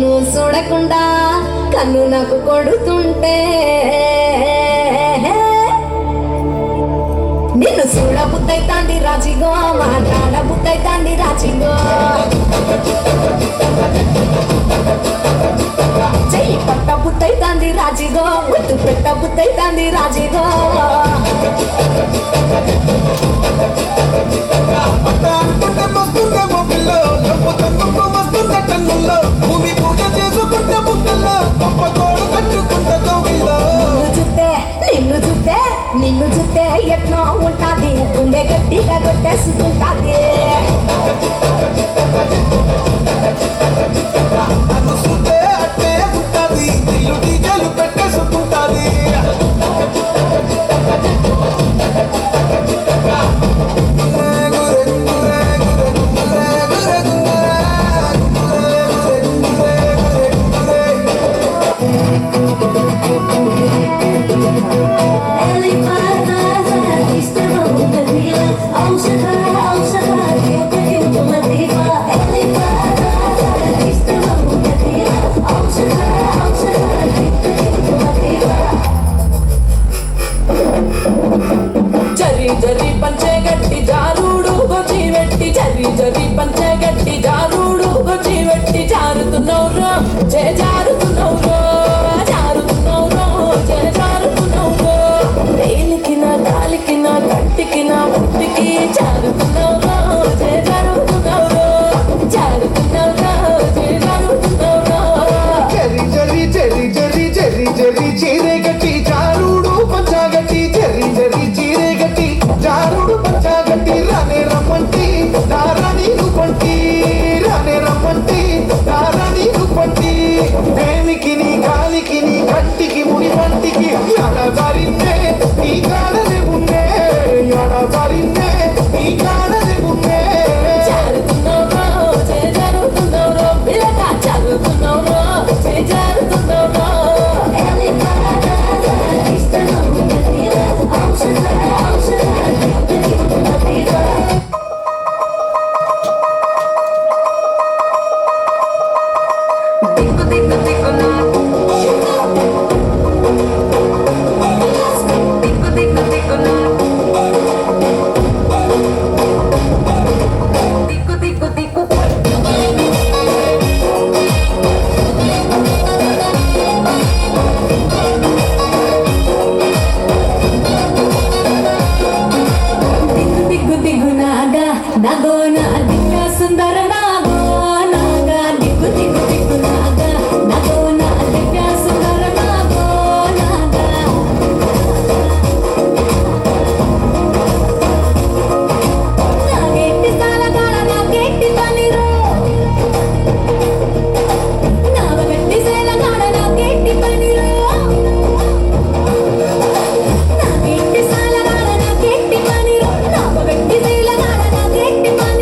నిన్ను చూడకుండా కన్ను నాకు కొడుతుంటే నిన్ను చూడ బుద్ధైతాంది రాజిగో మాట్లాడ బుద్ధైతాంది రాజిగో చెయ్యి పట్ట బుద్ధైతాంది రాజిగో ముద్దు పెట్ట బుద్ధైతాంది రాజిగో నిన్ను చూస్తే ఎట్లా ఉంటాది గుండె గట్టిగా కొట్టేసుకుంటాది జరి పంచే గట్టి జారుడు గొచ్చి వెట్టి జరి పంచే గట్టి జారుడు గొచ్చి వెట్టి జారుతున్నౌరో జే జారుతున్నౌరో జారుతున్నౌరో జే జారుతున్నౌరో రేలికిన గాలికిన గట్టికిన పుట్టికి జారుతున్నౌరో జే జారుతున్నౌరో జారుతున్నౌరో జే జారుతున్నౌరో జరి జరి జరి జరి జరి జరి చీరే గట్టి జారుడు పంచగట్టి జరి జరి చీరే గట్టి జారుడు పంచగట్టి రానే రమ్మంటి దారాని రూపంటి రానే రమ్మంటి దారాని రూపంటి ప్రేమికి నీ గాలికి నీ కంటికి ముడి పంటికి ఎడదారిందే నీ కాడనే ఉండే ఎడదారిందే నీ కాడనే ఉండే జారుతున్నౌరో జే జారుతున్నౌరో పిల్లగా జారుతున్నౌరో జే జారుతున్నౌరో నాగో నా దివ్య సుందర నాగో నాగా దిక్కు దిక్కు దిక్కు నాగా నాగో నా దివ్య సుందర నాగో నాగా నాగేట్టి సాలగాడ నాగేట్టి పనిరో నాగట్టి సేలగాడ నాగేట్టి పనిరో నాగేట్టి సాలగాడ నాగేట్టి పనిరో నాగట్టి సేలగాడ నాగేట్టి పని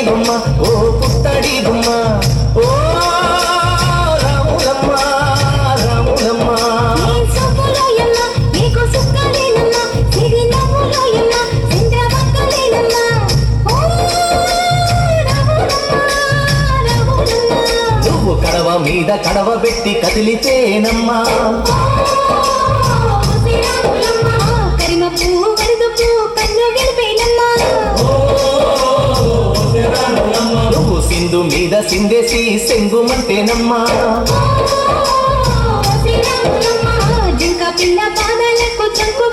బొమ్మ ఓ పుత్తడి బొమ్మ ఓ రాములమ్మ రాములమ్మ నీ సొమ్ములోయమ్మ, నీకు సుక్కలేనమ్మ, సిరి నవ్వులోయమ్మ, చంద్రవంకలేనమ్మ. ఓ రాములమ్మ, రాములమ్మ. నువ్వు కడవ మీద కడవ పెట్టి కదిలితేనమ్మా కరిమప్పు వరదపు కన్ను గెలిపేనమ్మా. నువ్వు సింధు మీద సిందేసి సెంగుమంటేనమ్మా జింక పిల్ల పాదాలకు చంకు